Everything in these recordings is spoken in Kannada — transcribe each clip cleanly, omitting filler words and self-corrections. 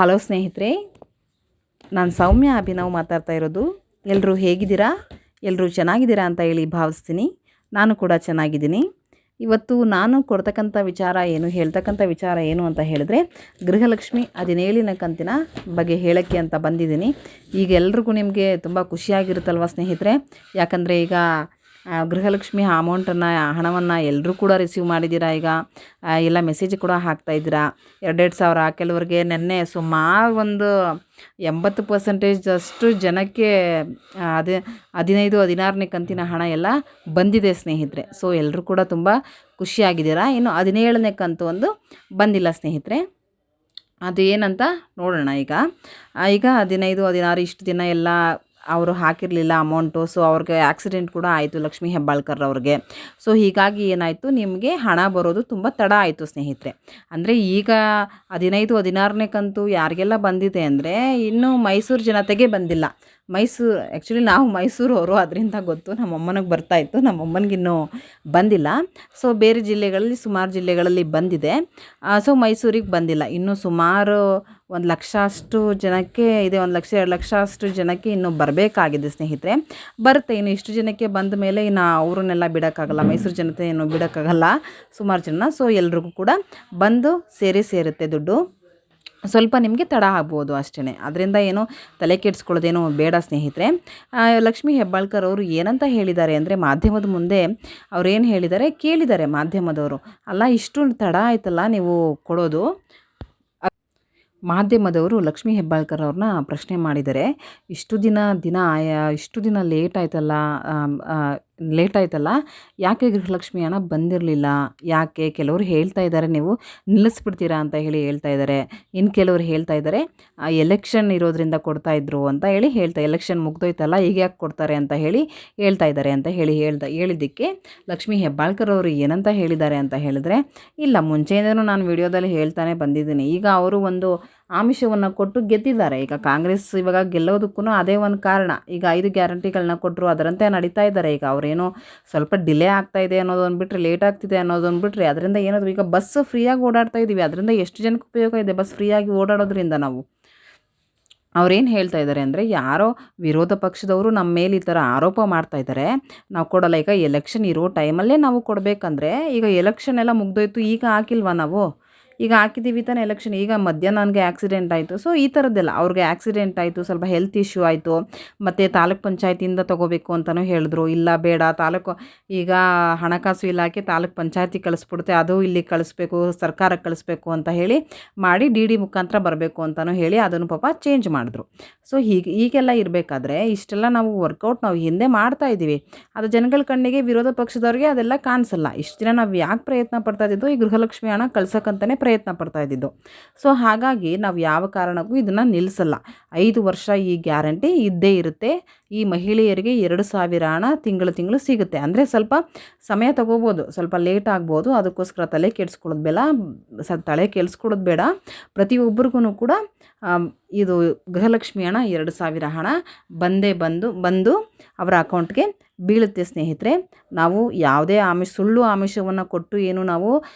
ಹಲೋ ಸ್ನೇಹಿತರೆ, ನಾನು ಸೌಮ್ಯ ಅಭಿನವ್ ಮಾತಾಡ್ತಾ ಇರೋದು. ಎಲ್ಲರೂ ಹೇಗಿದ್ದೀರಾ? ಎಲ್ಲರೂ ಚೆನ್ನಾಗಿದ್ದೀರಾ ಅಂತ ಹೇಳಿ ಭಾವಿಸ್ತೀನಿ. ನಾನು ಕೂಡ ಚೆನ್ನಾಗಿದ್ದೀನಿ. ಇವತ್ತು ನಾನು ಕೊಡ್ತಕ್ಕಂಥ ವಿಚಾರ ಏನು, ಹೇಳ್ತಕ್ಕಂಥ ವಿಚಾರ ಏನು ಅಂತ ಹೇಳಿದ್ರೆ, ಗೃಹಲಕ್ಷ್ಮಿ 17ನೇ ಕಂತಿನ ಬಗ್ಗೆ ಹೇಳೋಕ್ಕೆ ಅಂತ ಬಂದಿದ್ದೀನಿ. ಈಗ ಎಲ್ರಿಗೂ ನಿಮಗೆ ತುಂಬ ಖುಷಿಯಾಗಿರುತ್ತಲ್ವ ಸ್ನೇಹಿತರೆ? ಯಾಕಂದರೆ ಈಗ ಗೃಹಲಕ್ಷ್ಮಿ ಹಣವನ್ನು ಎಲ್ಲರೂ ಕೂಡ ರಿಸೀವ್ ಮಾಡಿದ್ದೀರಾ. ಈಗ ಎಲ್ಲ ಮೆಸೇಜ್ ಕೂಡ ಹಾಕ್ತಾಯಿದ್ದೀರಾ. 2-2 ಸಾವಿರ, ಕೆಲವರಿಗೆ ನೆನ್ನೆ ಸುಮಾರು ಒಂದು 80% ಅಷ್ಟು ಜನಕ್ಕೆ ಅದೇ 15-16ನೇ ಕಂತಿನ ಹಣ ಎಲ್ಲ ಬಂದಿದೆ ಸ್ನೇಹಿತರೆ. ಸೊ ಎಲ್ಲರೂ ಕೂಡ ತುಂಬ ಖುಷಿಯಾಗಿದ್ದೀರಾ. ಇನ್ನು 17ನೇ ಕಂತು ಒಂದು ಬಂದಿಲ್ಲ ಸ್ನೇಹಿತರೆ. ಅದು ಏನಂತ ನೋಡೋಣ. ಈಗ 15-16 ಇಷ್ಟು ದಿನ ಎಲ್ಲ ಅವರು ಹಾಕಿರಲಿಲ್ಲ ಅಮೌಂಟು. ಸೊ ಅವ್ರಿಗೆ ಆಕ್ಸಿಡೆಂಟ್ ಕೂಡ ಆಯಿತು, ಲಕ್ಷ್ಮೀ ಹೆಬ್ಬಾಳ್ಕರ್ ಅವ್ರಿಗೆ. ಸೊ ಹೀಗಾಗಿ ಏನಾಯಿತು, ನಿಮಗೆ ಹಣ ಬರೋದು ತುಂಬ ತಡ ಆಯಿತು ಸ್ನೇಹಿತರೆ. ಅಂದರೆ ಈಗ 15-16ನೇ ಕಂತು ಯಾರಿಗೆಲ್ಲ ಬಂದಿದೆ ಅಂದರೆ, ಇನ್ನೂ ಮೈಸೂರು ಜನತೆಗೆ ಬಂದಿಲ್ಲ. ಆ್ಯಕ್ಚುಲಿ ನಾವು ಮೈಸೂರವರು, ಅದರಿಂದ ಗೊತ್ತು. ನಮ್ಮಮ್ಮನಿಗೆ ಬರ್ತಾಯಿತ್ತು, ನಮ್ಮಮ್ಮನಿಗಿನ್ನೂ ಬಂದಿಲ್ಲ. ಸೊ ಬೇರೆ ಜಿಲ್ಲೆಗಳಲ್ಲಿ, ಸುಮಾರು ಜಿಲ್ಲೆಗಳಲ್ಲಿ ಬಂದಿದೆ. ಸೊ ಮೈಸೂರಿಗೆ ಬಂದಿಲ್ಲ. ಇನ್ನೂ ಸುಮಾರು 1 ಲಕ್ಷ ಅಷ್ಟು ಜನಕ್ಕೆ ಇದೆ, 1 ಲಕ್ಷ 2 ಲಕ್ಷ ಅಷ್ಟು ಜನಕ್ಕೆ ಇನ್ನೂ ಬರಬೇಕಾಗಿದೆ ಸ್ನೇಹಿತರೆ. ಬರುತ್ತೆ. ಇನ್ನು ಇಷ್ಟು ಜನಕ್ಕೆ ಬಂದ ಮೇಲೆ ಇನ್ನು ಅವ್ರನ್ನೆಲ್ಲ ಬಿಡೋಕ್ಕಾಗಲ್ಲ, ಮೈಸೂರು ಜನತೆಯನ್ನು ಬಿಡೋಕ್ಕಾಗಲ್ಲ, ಸುಮಾರು ಜನ. ಸೊ ಎಲ್ರಿಗೂ ಕೂಡ ಬಂದು ಸೇರುತ್ತೆ ದುಡ್ಡು. ಸ್ವಲ್ಪ ನಿಮಗೆ ತಡ ಆಗ್ಬೋದು ಅಷ್ಟೇ. ಅದರಿಂದ ಏನು ತಲೆ ಕೆಡಿಸ್ಕೊಳ್ಳೋದೇನು ಬೇಡ ಸ್ನೇಹಿತರೆ. ಲಕ್ಷ್ಮೀ ಹೆಬ್ಬಾಳ್ಕರ್ ಅವರು ಏನಂತ ಹೇಳಿದ್ದಾರೆ ಅಂದರೆ, ಮಾಧ್ಯಮದ ಮುಂದೆ ಅವ್ರೇನು ಹೇಳಿದ್ದಾರೆ ಕೇಳಿದ್ದಾರೆ ಮಾಧ್ಯಮದವರು. ಅಲ್ಲ, ಇಷ್ಟು ತಡ ಆಯ್ತಲ್ಲ ನೀವು ಕೊಡೋದು. ಮಾಧ್ಯಮದವರು ಲಕ್ಷ್ಮೀ ಹೆಬ್ಬಾಳ್ಕರ್ ಅವ್ರನ್ನ ಪ್ರಶ್ನೆ ಮಾಡಿದ್ದಾರೆ. ಇಷ್ಟು ದಿನ ಲೇಟ್ ಆಯ್ತಲ್ಲ, ಯಾಕೆ ಗೃಹಲಕ್ಷ್ಮಿ ಹಣ ಬಂದಿರಲಿಲ್ಲ, ಯಾಕೆ? ಕೆಲವರು ಹೇಳ್ತಾ ಇದ್ದಾರೆ ನೀವು ನಿಲ್ಲಿಸ್ಬಿಡ್ತೀರಾ ಅಂತ ಹೇಳ್ತಾ ಇದ್ದಾರೆ. ಇನ್ನು ಕೆಲವರು ಹೇಳ್ತಾ ಇದ್ದಾರೆ ಎಲೆಕ್ಷನ್ ಇರೋದ್ರಿಂದ ಕೊಡ್ತಾಯಿದ್ರು ಅಂತ ಎಲೆಕ್ಷನ್ ಮುಗ್ದೋಯ್ತಲ್ಲ, ಈಗ ಯಾಕೆ ಕೊಡ್ತಾರೆ ಅಂತ ಹೇಳ್ತಾ ಇದ್ದಾರೆ ಅಂತ ಹೇಳಿದ್ದಕ್ಕೆ ಲಕ್ಷ್ಮೀ ಹೆಬ್ಬಾಳ್ಕರ್ ಅವರು ಏನಂತ ಹೇಳಿದ್ದಾರೆ ಅಂತ ಹೇಳಿದ್ರೆ, ಇಲ್ಲ, ಮುಂಚೆಯಿಂದನೂ ನಾನು ವಿಡಿಯೋದಲ್ಲಿ ಹೇಳ್ತಾನೆ ಬಂದಿದ್ದೀನಿ. ಈಗ ಅವರು ಒಂದು ಆಮಿಷವನ್ನು ಕೊಟ್ಟು ಗೆದ್ದಿದ್ದಾರೆ. ಈಗ ಕಾಂಗ್ರೆಸ್ ಇವಾಗ ಗೆಲ್ಲೋದಕ್ಕೂ ಅದೇ ಒಂದು ಕಾರಣ. ಈಗ 5 ಗ್ಯಾರಂಟಿಗಳನ್ನ ಕೊಟ್ಟರು, ಅದರಂತೆ ನಡೀತಾ ಇದ್ದಾರೆ. ಈಗ ಅವರೇನೋ ಸ್ವಲ್ಪ ಡಿಲೇ ಆಗ್ತಾ ಇದೆ ಅನ್ನೋದೊಂದು ಬಿಟ್ಟರೆ, ಲೇಟ್ ಆಗ್ತಿದೆ ಅನ್ನೋದೊಂದು ಬಿಟ್ಟರೆ, ಅದರಿಂದ ಏನಾದರೂ ಈಗ ಬಸ್ ಫ್ರೀಯಾಗಿ ಓಡಾಡ್ತಾ ಇದ್ದೀವಿ. ಅದರಿಂದ ಎಷ್ಟು ಜನಕ್ಕೆ ಉಪಯೋಗ ಇದೆ ಬಸ್ ಫ್ರೀಯಾಗಿ ಓಡಾಡೋದ್ರಿಂದ? ಅವ್ರೇನು ಹೇಳ್ತಾ ಇದ್ದಾರೆ ಅಂದರೆ, ಯಾರೋ ವಿರೋಧ ಪಕ್ಷದವರು ನಮ್ಮ ಮೇಲೆ ಈ ಥರ ಆರೋಪ ಮಾಡ್ತಾ ಇದ್ದಾರೆ, ನಾವು ಕೊಡಲ್ಲ. ಈಗ ಎಲೆಕ್ಷನ್ ಇರೋ ಟೈಮಲ್ಲೇ ನಾವು ಕೊಡಬೇಕಂದ್ರೆ, ಈಗ ಎಲೆಕ್ಷನ್ ಎಲ್ಲ ಮುಗ್ದೋಯ್ತು, ಈಗ ಹಾಕಿಲ್ವಾ ನಾವು? ಈಗ ಹಾಕಿದ್ದೀವಿ ತಾನೇ ಎಲೆಕ್ಷನ್. ಈಗ ಮಧ್ಯಾಹ್ನ ನನಗೆ ಆಕ್ಸಿಡೆಂಟ್ ಆಯಿತು. ಸೊ ಈ ಥರದ್ದೆಲ್ಲ ಅವ್ರಿಗೆ ಆಕ್ಸಿಡೆಂಟ್ ಆಯಿತು, ಸ್ವಲ್ಪ ಹೆಲ್ತ್ ಇಶ್ಯೂ ಆಯಿತು. ಮತ್ತು ತಾಲೂಕ್ ಪಂಚಾಯತಿಯಿಂದ ತೊಗೋಬೇಕು ಅಂತಲೂ ಹೇಳಿದ್ರು. ಇಲ್ಲ, ಬೇಡ, ಈಗ ಹಣಕಾಸು ಇಲಾಖೆ ತಾಲೂಕ್ ಪಂಚಾಯತಿ ಕಳಿಸ್ಬಿಡುತ್ತೆ, ಅದು ಇಲ್ಲಿ ಕಳಿಸ್ಬೇಕು, ಸರ್ಕಾರಕ್ಕೆ ಕಳಿಸ್ಬೇಕು ಅಂತ ಮಾಡಿ DD ಮುಖಾಂತರ ಬರಬೇಕು ಅಂತಲೂ ಅದನ್ನು ಪಾಪ ಚೇಂಜ್ ಮಾಡಿದ್ರು. ಸೊ ಹೀಗೆಲ್ಲ ಇರಬೇಕಾದ್ರೆ ಇಷ್ಟೆಲ್ಲ ನಾವು ವರ್ಕೌಟ್ ನಾವು ಹಿಂದೆ ಮಾಡ್ತಾ ಇದ್ದೀವಿ. ಅದು ಜನಗಳ ಕಣ್ಣಿಗೆ, ವಿರೋಧ ಪಕ್ಷದವ್ರಿಗೆ ಅದೆಲ್ಲ ಕಾಣಿಸಲ್ಲ. ಇಷ್ಟು ದಿನ ನಾವು ಯಾಕೆ ಪ್ರಯತ್ನ ಪಡ್ತಾ ಇದ್ದಿದ್ದು, ಈ ಗೃಹಲಕ್ಷ್ಮಿ ಹಣ ಕಳ್ಸೋಕ್ಕಂತಲೇ ಪ್ರಯತ್ನ ಪಡ್ತಾ ಇದ್ದಿದ್ದು. ಸೊ ಹಾಗಾಗಿ ನಾವು ಯಾವ ಕಾರಣಕ್ಕೂ ಇದನ್ನು ನಿಲ್ಲಿಸಲ್ಲ. 5 ವರ್ಷ ಈ ಗ್ಯಾರಂಟಿ ಇದ್ದೇ ಇರುತ್ತೆ. ಈ ಮಹಿಳೆಯರಿಗೆ 2,000 ಹಣ ತಿಂಗಳು ಸಿಗುತ್ತೆ. ಅಂದರೆ ಸ್ವಲ್ಪ ಸಮಯ ತಗೋಬೋದು, ಸ್ವಲ್ಪ ಲೇಟ್ ಆಗ್ಬೋದು. ಅದಕ್ಕೋಸ್ಕರ ತಲೆ ಕೆಡಿಸ್ಕೊಳ್ಳೋದು ಬೇಡ. ಪ್ರತಿಯೊಬ್ಬರಿಗೂ ಕೂಡ ಇದು ಗೃಹಲಕ್ಷ್ಮಿ ಹಣ 2,000 ಹಣ ಬಂದು ಅವರ ಅಕೌಂಟ್ಗೆ ಬೀಳುತ್ತೆ ಸ್ನೇಹಿತರೆ. ನಾವು ಯಾವುದೇ ಸುಳ್ಳು ಆಮಿಷವನ್ನು ಕೊಟ್ಟು ಏನು ನಾವು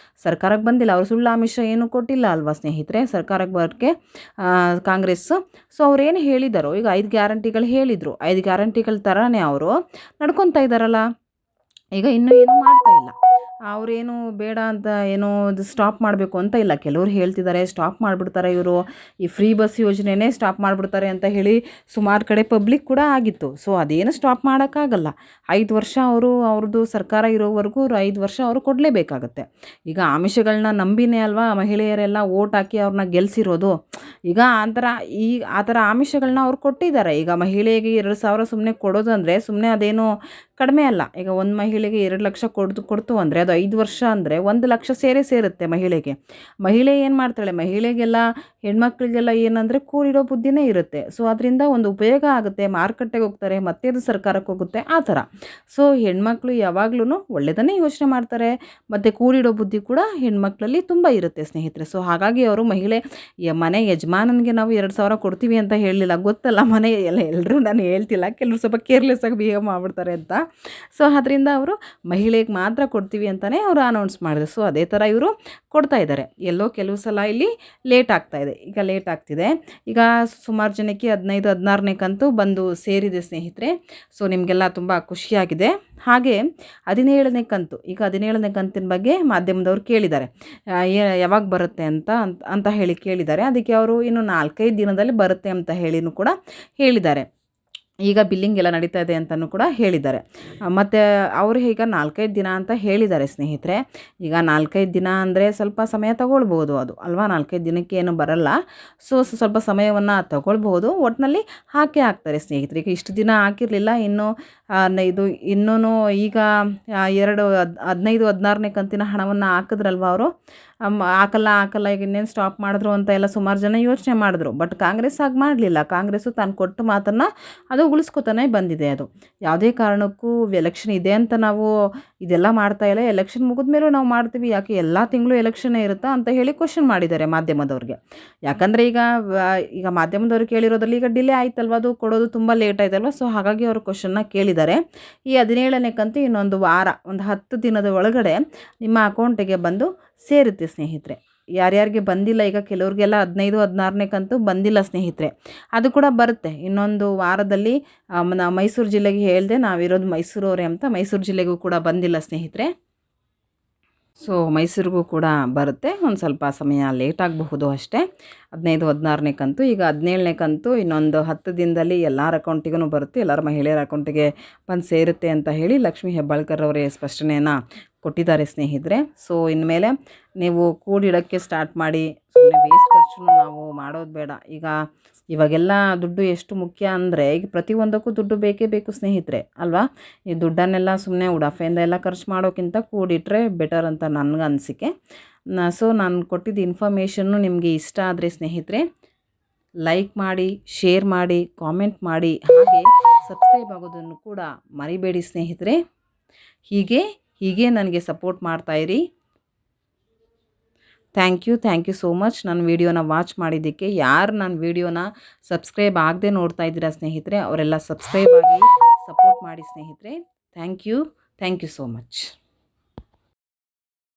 ಸರ್ಕಾರಕ್ಕೆ ಬಂದಿಲ್ಲ. ಅವರು ಸುಳ್ಳು ಆಮಿಷ ಏನು ಕೊಟ್ಟಿಲ್ಲ ಅಲ್ವಾ ಸ್ನೇಹಿತರೆ ಸರ್ಕಾರಕ್ಕೆ ಬರೋಕ್ಕೆ ಕಾಂಗ್ರೆಸ್. ಸೊ ಅವ್ರೇನು ಹೇಳಿದಾರೋ, ಈಗ 5 ಗ್ಯಾರಂಟಿಗಳು ಹೇಳಿದರು, 5 ಗ್ಯಾರಂಟಿಗಳ ಥರನೇ ಅವರು ನಡ್ಕೊತಾ ಇದ್ದಾರಲ್ಲ. ಈಗ ಇನ್ನೂ ಏನೂ ಮಾಡ್ತಾ ಇಲ್ಲ. ಅವರೇನು ಬೇಡ ಅಂತ ಏನೋ ಅದು ಸ್ಟಾಪ್ ಮಾಡಬೇಕು ಅಂತ ಇಲ್ಲ. ಕೆಲವರು ಹೇಳ್ತಿದ್ದಾರೆ ಸ್ಟಾಪ್ ಮಾಡಿಬಿಡ್ತಾರೆ ಇವರು, ಈ ಫ್ರೀ ಬಸ್ ಯೋಜನೆನೇ ಸ್ಟಾಪ್ ಮಾಡಿಬಿಡ್ತಾರೆ ಅಂತ ಸುಮಾರು ಕಡೆ ಪಬ್ಲಿಕ್ ಕೂಡ ಆಗಿತ್ತು. ಸೊ ಅದೇನು ಸ್ಟಾಪ್ ಮಾಡೋಕ್ಕಾಗಲ್ಲ. 5 ವರ್ಷ ಅವ್ರದ್ದು ಸರ್ಕಾರ ಇರೋವರೆಗೂ 5 ವರ್ಷ ಅವರು ಕೊಡಲೇಬೇಕಾಗತ್ತೆ. ಈಗ ಆಮಿಷಗಳನ್ನ ನಂಬಿನೇ ಅಲ್ವಾ ಮಹಿಳೆಯರೆಲ್ಲ ಓಟ್ ಹಾಕಿ ಅವ್ರನ್ನ ಗೆಲ್ಲಿಸಿರೋದು. ಈಗ ಆ ಥರ ಆಮಿಷಗಳನ್ನ ಅವ್ರು ಕೊಟ್ಟಿದ್ದಾರೆ. ಈಗ ಮಹಿಳೆಗೆ 2,000 ಸುಮ್ಮನೆ ಕೊಡೋದು ಅಂದರೆ ಸುಮ್ಮನೆ ಅದೇನು ಕಡಿಮೆ ಅಲ್ಲ. ಈಗ ಒಂದು ಮಹಿಳೆಗೆ 2 ಲಕ್ಷ ಕೊಡ್ತು ಅಂದರೆ ಅದು 5 ವರ್ಷ ಅಂದರೆ 1 ಲಕ್ಷ ಸೇರುತ್ತೆ ಮಹಿಳೆಗೆ. ಮಹಿಳೆ ಏನು ಮಾಡ್ತಾಳೆ, ಮಹಿಳೆಗೆಲ್ಲ ಹೆಣ್ಮಕ್ಳಿಗೆಲ್ಲ ಏನಂದರೆ ಕೂಡಿಡೋ ಬುದ್ಧಿನೇ ಇರುತ್ತೆ. ಸೊ ಅದರಿಂದ ಒಂದು ಉಪಯೋಗ ಆಗುತ್ತೆ, ಮಾರುಕಟ್ಟೆಗೆ ಹೋಗ್ತಾರೆ, ಮತ್ತೆ ಅದು ಸರ್ಕಾರಕ್ಕೆ ಹೋಗುತ್ತೆ, ಆ ಥರ. ಸೊ ಹೆಣ್ಮಕ್ಳು ಯಾವಾಗ್ಲೂ ಒಳ್ಳೆಯದನ್ನೇ ಯೋಚನೆ ಮಾಡ್ತಾರೆ, ಮತ್ತು ಕೂಡಿಡೋ ಬುದ್ಧಿ ಕೂಡ ಹೆಣ್ಮಕ್ಳಲ್ಲಿ ತುಂಬ ಇರುತ್ತೆ ಸ್ನೇಹಿತರೆ. ಸೊ ಹಾಗಾಗಿ ಅವರು ಮನೆ ಯಜಮಾನ ಯಜಮಾನನಿಗೆ ನಾವು 2,000 ಕೊಡ್ತೀವಿ ಅಂತ ಹೇಳಲಿಲ್ಲ. ಗೊತ್ತಲ್ಲ ಮನೆ ಎಲ್ಲರೂ ನಾನು ಹೇಳ್ತಿಲ್ಲ, ಕೆಲವರು ಸ್ವಲ್ಪ ಕೇರ್ಲೆಸ್ಸಾಗಿ ಬಿಹೇವ್ ಮಾಡಿಬಿಡ್ತಾರೆ ಅಂತ. ಸೊ ಅದರಿಂದ ಅವರು ಮಹಿಳೆಗೆ ಮಾತ್ರ ಕೊಡ್ತೀವಿ ಅಂತಲೇ ಅವರು ಅನೌನ್ಸ್ ಮಾಡಿದ್ರು. ಸೊ ಅದೇ ಥರ ಇವರು ಕೊಡ್ತಾ ಇದ್ದಾರೆ. ಎಲ್ಲೋ ಕೆಲವು ಸಲ ಇಲ್ಲಿ ಲೇಟ್ ಆಗ್ತಾಯಿದೆ, ಈಗ ಲೇಟ್ ಆಗ್ತಿದೆ. ಈಗ ಸುಮಾರು ಜನಕ್ಕೆ 15-16ನೇ ಕಂತು ಬಂದು ಸೇರಿದೆ ಸ್ನೇಹಿತರೆ. ಸೊ ನಿಮಗೆಲ್ಲ ತುಂಬ ಖುಷಿಯಾಗಿದೆ. ಹಾಗೆ 17ನೇ ಕಂತು, ಈಗ 17ನೇ ಕಂತಿನ ಬಗ್ಗೆ ಮಾಧ್ಯಮದವ್ರು ಕೇಳಿದ್ದಾರೆ, ಯಾವಾಗ ಬರುತ್ತೆ ಅಂತ ಹೇಳಿ ಕೇಳಿದ್ದಾರೆ. ಅದಕ್ಕೆ ಅವರು ಇನ್ನು 4-5 ದಿನದಲ್ಲಿ ಬರುತ್ತೆ ಅಂತ ಹೇಳಿನೂ ಕೂಡ ಹೇಳಿದ್ದಾರೆ. ಈಗ ಬಿಲ್ಲಿಂಗ್ ಎಲ್ಲ ನಡೀತಾ ಇದೆ ಅಂತಲೂ ಕೂಡ ಹೇಳಿದ್ದಾರೆ. ಮತ್ತು ಅವರು ಈಗ 4-5 ದಿನ ಅಂತ ಹೇಳಿದ್ದಾರೆ ಸ್ನೇಹಿತರೆ. ಈಗ 4-5 ದಿನ ಅಂದರೆ ಸ್ವಲ್ಪ ಸಮಯ ತಗೊಳ್ಬೋದು ಅದು ಅಲ್ವಾ, 4-5 ದಿನಕ್ಕೆ ಏನು ಬರಲ್ಲ. ಸೊ ಸ್ವಲ್ಪ ಸಮಯವನ್ನು ತಗೊಳ್ಬಹುದು. ಒಟ್ಟಿನಲ್ಲಿ ಹಾಕೇ ಹಾಕ್ತಾರೆ ಸ್ನೇಹಿತರೆ. ಈಗ ಇಷ್ಟು ದಿನ ಹಾಕಿರಲಿಲ್ಲ, ಇದು ಇನ್ನೂ ಈಗ 15-16ನೇ ಕಂತಿನ ಹಣವನ್ನು ಹಾಕಿದ್ರಲ್ವ ಅವರು. ಹಾಕಲ್ಲ ಈಗ ಇನ್ನೇನು ಸ್ಟಾಪ್ ಮಾಡಿದ್ರು ಅಂತ ಎಲ್ಲ ಸುಮಾರು ಜನ ಯೋಚನೆ ಮಾಡಿದ್ರು. ಬಟ್ ಕಾಂಗ್ರೆಸ್ ಹಾಗೆ ಮಾಡಲಿಲ್ಲ. ಕಾಂಗ್ರೆಸ್ಸು ತಾನು ಕೊಟ್ಟ ಮಾತನ್ನು ಅದು ಉಳಿಸ್ಕೊತಾನೆ ಬಂದಿದೆ. ಅದು ಯಾವುದೇ ಕಾರಣಕ್ಕೂ ಎಲೆಕ್ಷನ್ ಇದೆ ಅಂತ ನಾವು ಇದೆಲ್ಲ ಮಾಡ್ತಾ ಇಲ್ಲ, ಎಲೆಕ್ಷನ್ ಮುಗಿದ ಮೇಲೂ ನಾವು ಮಾಡ್ತೀವಿ, ಯಾಕೆ ಎಲ್ಲ ತಿಂಗಳು ಎಲೆಕ್ಷನ್ನೇ ಇರುತ್ತಾ ಅಂತ ಹೇಳಿ ಕ್ವಶನ್ ಮಾಡಿದ್ದಾರೆ ಮಾಧ್ಯಮದವ್ರಿಗೆ. ಯಾಕಂದರೆ ಈಗ ಮಾಧ್ಯಮದವ್ರು ಕೇಳಿರೋದ್ರಲ್ಲಿ ಈಗ ಡಿಲೇ ಆಯ್ತಲ್ವ, ಅದು ಕೊಡೋದು ತುಂಬ ಲೇಟ್ ಆಯ್ತಲ್ವ. ಸೊ ಹಾಗಾಗಿ ಅವರು ಕ್ವಶನ್ನ ಕೇಳಿದ್ದಾರೆ. ಈ 17ನೇ ಕಂತು ಇನ್ನೊಂದು ವಾರ, ಒಂದು 10 ದಿನದ ಒಳಗಡೆ ನಿಮ್ಮ ಅಕೌಂಟಿಗೆ ಬಂದು ಸೇರುತ್ತೆ ಸ್ನೇಹಿತರೆ. ಯಾರ್ಯಾರಿಗೆ ಬಂದಿಲ್ಲ, ಈಗ ಕೆಲವ್ರಿಗೆಲ್ಲ 15-16ನೇ ಕಂತು ಬಂದಿಲ್ಲ ಸ್ನೇಹಿತರೆ, ಅದು ಕೂಡ ಬರುತ್ತೆ ಇನ್ನೊಂದು ವಾರದಲ್ಲಿ. ಮೈಸೂರು ಜಿಲ್ಲೆಗೆ ಹೇಳಿದೆ, ನಾವಿರೋದು ಮೈಸೂರವರೇ ಅಂತ, ಮೈಸೂರು ಜಿಲ್ಲೆಗೂ ಕೂಡ ಬಂದಿಲ್ಲ ಸ್ನೇಹಿತರೆ. ಸೊ ಮೈಸೂರಿಗೂ ಕೂಡ ಬರುತ್ತೆ, ಒಂದು ಸ್ವಲ್ಪ ಸಮಯ ಲೇಟ್ ಆಗಬಹುದು ಅಷ್ಟೇ. 15-16ನೇ ಕಂತು, ಈಗ 17ನೇ ಕಂತು ಇನ್ನೊಂದು 10 ದಿನದಲ್ಲಿ ಎಲ್ಲರ ಅಕೌಂಟಿಗೂ ಬರುತ್ತೆ, ಎಲ್ಲರ ಮಹಿಳೆಯರ ಅಕೌಂಟಿಗೆ ಬಂದು ಸೇರುತ್ತೆ ಅಂತ ಹೇಳಿ ಲಕ್ಷ್ಮೀ ಹೆಬ್ಬಾಳ್ಕರ್ ಅವರೇ ಸ್ಪಷ್ಟನೆಯನ್ನು ಕೊಟ್ಟಿದ್ದಾರೆ ಸ್ನೇಹಿತರೆ. ಸೊ ಇನ್ಮೇಲೆ ನೀವು ಕೂಡಿಡೋಕ್ಕೆ ಸ್ಟಾರ್ಟ್ ಮಾಡಿ, ಸುಮ್ಮನೆ ವೇಸ್ಟ್ ಖರ್ಚು ನಾವು ಮಾಡೋದು ಬೇಡ. ಇವಾಗೆಲ್ಲ ದುಡ್ಡು ಎಷ್ಟು ಮುಖ್ಯ ಅಂದರೆ, ಈಗ ಪ್ರತಿಯೊಂದಕ್ಕೂ ದುಡ್ಡು ಬೇಕೇ ಬೇಕು ಸ್ನೇಹಿತರೆ ಅಲ್ವಾ. ಈ ದುಡ್ಡನ್ನೆಲ್ಲ ಸುಮ್ಮನೆ ಉಡಾಫೆಯಿಂದ ಎಲ್ಲ ಖರ್ಚು ಮಾಡೋಕ್ಕಿಂತ ಕೂಡಿಟ್ರೆ ಬೆಟರ್ ಅಂತ ನನಗೆ ಅನಿಸಿಕೆ. ಸೊ ನಾನು ಕೊಟ್ಟಿದ್ದ ಇನ್ಫಾರ್ಮೇಷನ್ನು ನಿಮಗೆ ಇಷ್ಟ ಆದರೆ ಸ್ನೇಹಿತರೆ ಲೈಕ್ ಮಾಡಿ, ಶೇರ್ ಮಾಡಿ, ಕಾಮೆಂಟ್ ಮಾಡಿ, ಹಾಗೆ ಸಬ್ಸ್ಕ್ರೈಬ್ ಆಗೋದನ್ನು ಕೂಡ ಮರಿಬೇಡಿ ಸ್ನೇಹಿತರೆ. ಹೀಗೆ ನನಗೆ ಸಪೋರ್ಟ್ ಮಾಡ್ತಾಯಿರಿ. Thank you so much. ನನ್ನ ವೀಡಿಯೋನ ವಾಚ್ ಮಾಡಿದ್ದಕ್ಕೆ. ಯಾರು ನನ್ನ ವೀಡಿಯೋನ ಸಬ್ಸ್ಕ್ರೈಬ್ ಆಗದೆ ನೋಡ್ತಾ ಇದ್ದೀರಾ ಸ್ನೇಹಿತರೆ, ಅವರೆಲ್ಲ ಸಬ್ಸ್ಕ್ರೈಬ್ ಆಗಿ ಸಪೋರ್ಟ್ ಮಾಡಿ ಸ್ನೇಹಿತರೆ. Thank you so much.